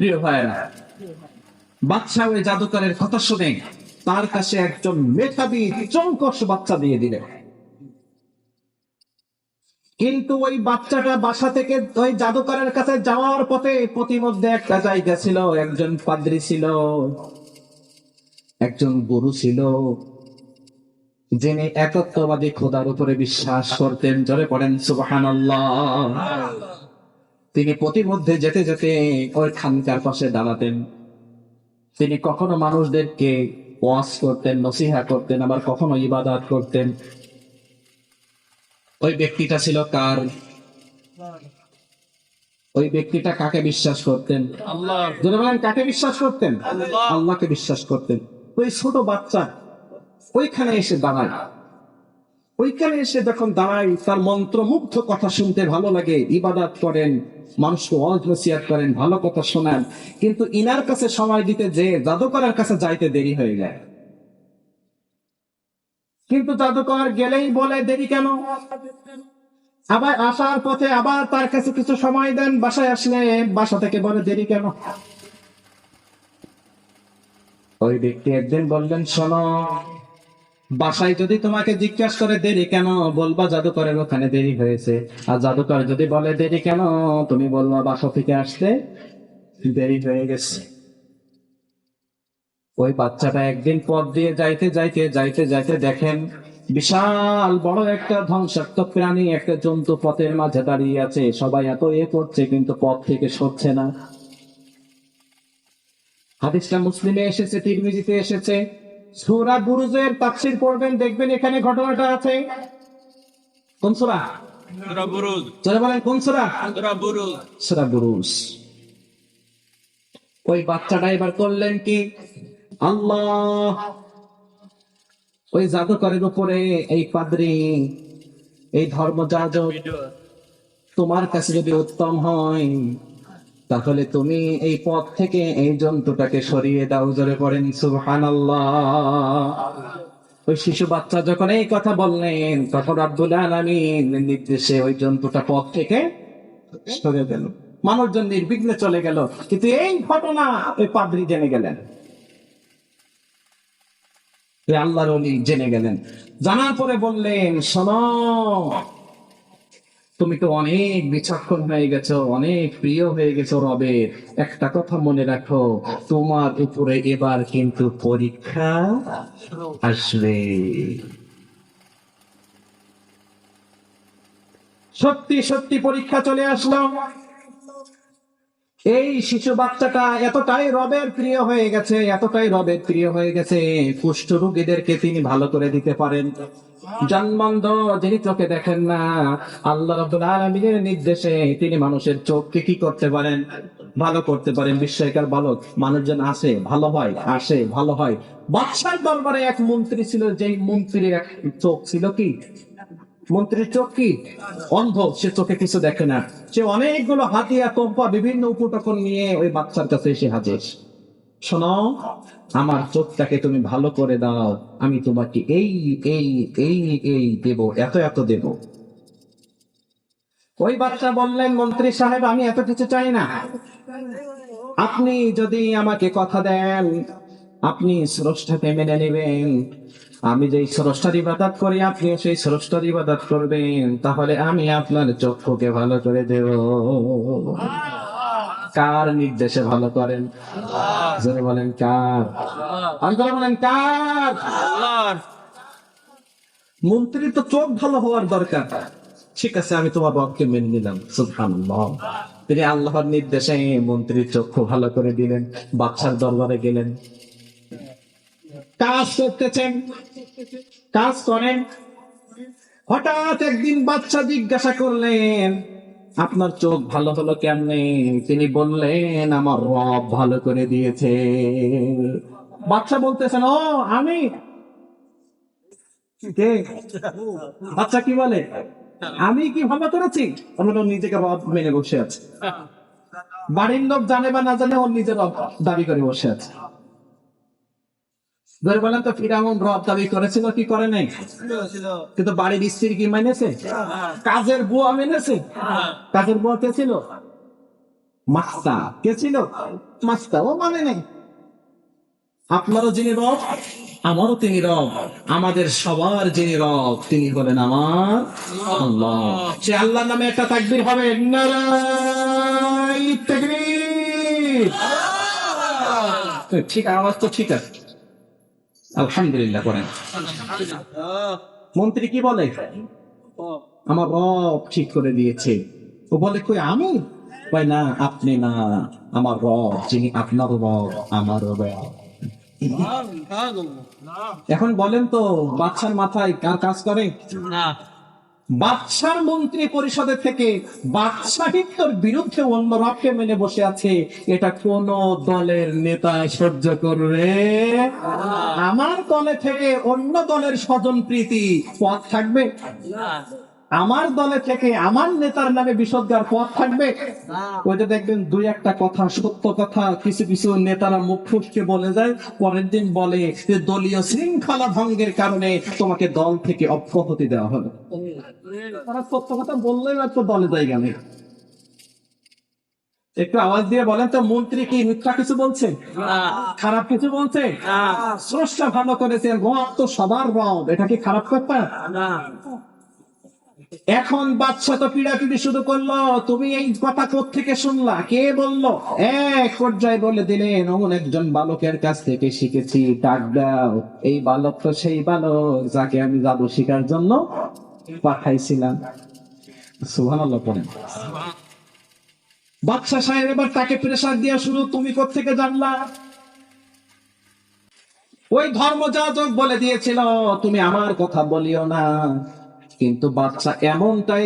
প্রিয় ভাইরা, বাদশা ওই জাদুকরের কথা শুনে তার কাছে একজন মেধাবী চৌকস বাচ্চা দিয়ে দিলেন। কিন্তু ওই বাচ্চাটা বাসা থেকে ওই জাদুকরের কাছে যাওয়ার পথে প্রতিমধ্যে একটা জায়গা ছিল, একজন পাদ্রী ছিল, একজন গুরু ছিল, যিনি একত্ববাদী খোদার উপরে বিশ্বাস করতেন। জোরে পড়েন সুবহানাল্লাহ। তিনি প্রতিমধ্যে যেতে যেতে ওই খানকার পাশে দাঁড়াতেন। তিনি কখনো মানুষদেরকে ওয়াজ করতেন, নসিহা করতেন, আবার কখনো ইবাদত করতেন। ওই ব্যক্তিটা ছিল কার? ওই ব্যক্তিটা কাকে বিশ্বাস করতেন? আল্লাহ। যারা বলেন কাকে বিশ্বাস করতেন? আল্লাহকে বিশ্বাস করতেন। ওই ছোট বাচ্চা ওইখানে এসে দাঁড়ায়। ওইখানে এসে যখন দাঁড়ায়, তার মন্ত্রমুগ্ধ কথা শুনতে ভালো লাগে, ইবাদত করেন, মানুষকে ওয়াজ নসিহত করেন, ভালো কথা শোনান। কিন্তু ইনার কাছে সময় দিতে যে জাদুকরের কাছে যাইতে দেরি হয়ে যায়। কিন্তু জাদুকর গেলেই বলে দেরি কেন? আবার আসার পথে আবার তার কাছে কিছু সময় দেন, বাসায় আসলে বাসা থেকে বলে দেরি কেন? ওই ব্যক্তি একদিন বললেন, শোনো, বাসায় যদি তোমাকে জিজ্ঞাসা করে দেরি কেন, বলবা জাদুকরের ওখানে দেরি হয়েছে। আর জাদুকর যদি বলে দেরি কেন, তুমি বলবা বাসা থেকে আসতে দেরি হয়ে গেছে। ওই বাচ্চাটা একদিন পথ দিয়ে যাইতে যাইতে যাইতে যাইতে দেখেন বিশাল বড় একটা ধ্বংসাত্মক প্রাণী, একটা জন্তু পথের মাঝে দাঁড়িয়ে আছে। সবাই এত করছে কিন্তু পথ থেকে সরছে না। হাদিসটা মুসলিমে এসেছে, তিরমিজিতে এসেছে। সূরা বুরুজের তাফসীর পড়বেন, দেখবেন এখানে ঘটনাটা আছে। কোন সূরা? সূরা বুরুজ। যারা বলেন কোন সূরা? সূরা বুরুজ। সূরা বুরুজ। ওই বাচ্চাটা এবার করলেন কি, আল্লাহ, ওই জাদুকরের উপরে এই পাদ্রী, এই ধর্মযাজক তোমার কাছে যদি উত্তম হয়, তাহলে তুমি এই পথ থেকে এই জন্তুটাকে সরিয়ে দাও। জোরে পড়েন সুবহানাল্লাহ। ওই শিশু বাচ্চা যখন এই কথা বললেন, তখন রব্বুল আলামিন নির্দেশে ওই জন্তুটা পথ থেকে সরে গেল। মানুষজন নির্বিঘ্নে চলে গেল। কিন্তু এই ঘটনা ওই পাদ্রী জেনে গেলেন, আল্লাহর ওলি জেনে গেলেন। জানার পরে বললেন, শোনো, তুমি তো অনেক বিচক্ষণ হয়ে গেছো, অনেক প্রিয় হয়ে গেছো রবের। একটা কথা মনে রাখো, তোমার উপরে এবার কিন্তু পরীক্ষা আসবে। সত্যি সত্যি পরীক্ষা চলে আসলো। এই শিশু বাচ্চাটা এতটাই রবের প্রিয় হয়ে গেছে, এতটাই রবের প্রিয় হয়ে গেছে, কুষ্ঠ রোগীদেরকে তিনি ভালো করে দিতে পারেন। জন্মন্ধ, যিনি চোখে দেখেন না, আল্লাহ রাব্বুল আলামিনের নির্দেশে তিনি মানুষের চোখকে কি করতে পারেন? ভালো করতে পারেন। বিস্ময়কর বালক, মানুষজন আসে ভালো হয়, আসে ভালো হয়। বাদশার দরবারে এক মন্ত্রী ছিল, যেই মন্ত্রীর এক চোখ ছিল কি? মন্ত্রীর চোখ কি? অন্ধ, সে চোখে কিছু দেখে না। সে অনেকগুলো হাতিয়া তোপা বিভিন্ন উপটকন নিয়ে ওই বাচ্চার কাছে এসে হাজির। শোনো, আমার চোখটাকে তুমি ভালো করে দাও, আমি তোমাকে এই এই এই এই দেব, এত এত দেব। ওই বাচ্চা বললেন, মন্ত্রী সাহেব, আমি এত কিছু চাই না। আপনি যদি আমাকে কথা দেন, আপনি স্রষ্টাকে মেনে নেবেন, আমি যেই স্রষ্টার ইবাদত করি আপনি সেই স্রষ্টার ইবাদত করবেন, তাহলে আমি আপনার চক্ষুকে ভালো করে দেব। কার নির্দেশে ভালো করেন? জোরে বলেন কার? অন্তরে বলেন কার? আল্লাহর। মন্ত্রী তো চোখ ভালো হওয়ার দরকার। ঠিক আছে, আমি তোমার রবকে মেনে নিলাম। সুবহানাল্লাহ। তিনি আল্লাহর নির্দেশে মন্ত্রীর চক্ষু ভালো করে দিলেন। বাদশার দরবারে গেলেন, কাজ করতেছেন, কাজ করেন। হঠাৎ একদিন বাদশা জিজ্ঞাসা করলেন, আপনার চোখ ভালো হলো কেমনে? তিনি বললেন, আমার রব ভালো করে দিয়েছে। বাদশা বলতেছেন, ও আমি? কে? বাচ্চা কি বলে, আমি কি ভালো করেছি? আমরা নিজেকে রব মেনে বসে আছে। বাড়ির লোক জানে বা না জানে, ওর নিজের রব দাবি করে বসে আছে। ধরে বলেন তো, ফিরাউন রব দাবি করেছিল কি করে নাই? কিন্তু বাড়ির স্ত্রী কি মেনেছে? কাজের বুয়া মেনেছে? কাজের বুয়া কে ছিল? মাস্তা কে ছিল? মাস্তা, ও মানে নেই। আপনারও যিনি রব, আমারও তিনি রব, আমাদের সবার যিনি রব তিনি হলেন আমার আল্লাহ। সে আল্লাহর নামে একটা তাকবীর হবে, নারায়ে তাকবীর। ঠিক, আওয়াজ তো ঠিক আছে, আলহামদুলিল্লাহ করেন। মন্ত্রী কি বলে? আমার রব ঠিক করে দিয়েছে। ও বলে, কই আমি? কই না, আপনি না, আমার রব যিনি আপনার রব আমার রব। এখন বলেন তো, বাদশার মাথায় কার কাজ করে? না বাদশার মন্ত্রী পরিষদের থেকে বাদশাহিত্যর বিরুদ্ধে অন্য রবকে মেনে বসে আছে, এটা কোন দলের নেতা সহ্য করবে? আমার দলে থেকে অন্য দলের স্বজন প্রীতি পথ থাকবে? আমার দলে থেকে আমার নেতার নামে বিষোদ্গার পথ থাকবে? ওই যে দেখবেন দুই একটা কথা, সত্য কথা কিছু কিছু নেতারা মুখ ফুসকে বলে যায়, পরের দিন বলে যে দলীয় শৃঙ্খলা ভঙ্গের কারণে তোমাকে দল থেকে অব্যাহতি দেওয়া হলো। তারা সত্য কথা বললেই আর তো দলে জায়গা নেই। একটু আওয়াজ দিয়ে বলেন তো, মন্ত্রী কি মিথ্যা কিছু বলছে? খারাপ কিছু বলছে? স্রষ্টা ভালো করেছে, রব তো সবার রব, এটা কি খারাপ কথা? এখন বাদশা তো পিড়াপিড়ি শুরু করলো, তুমি এই কথা কোত্থেকে শুনলা, কে বললো? এক পর্যায়ে বলে দিলেন, অমন একজন বালকের কাছ থেকে শিখেছি, ডাক দাও। এই বালক তো সেই বালক যাকে আমি জাদু শিকার জন্য পাঠাইছিলাম। সুবহানাল্লাহ পড়েন। বাদশা সাহেব এবার তাকে প্রেসার দেওয়া শুরু, তুমি কোত্থেকে জানলা? ওই ধর্মযাজক বলে দিয়েছিল তুমি আমার কথা বলিও না। কিন্তু বাদশা এমনটাই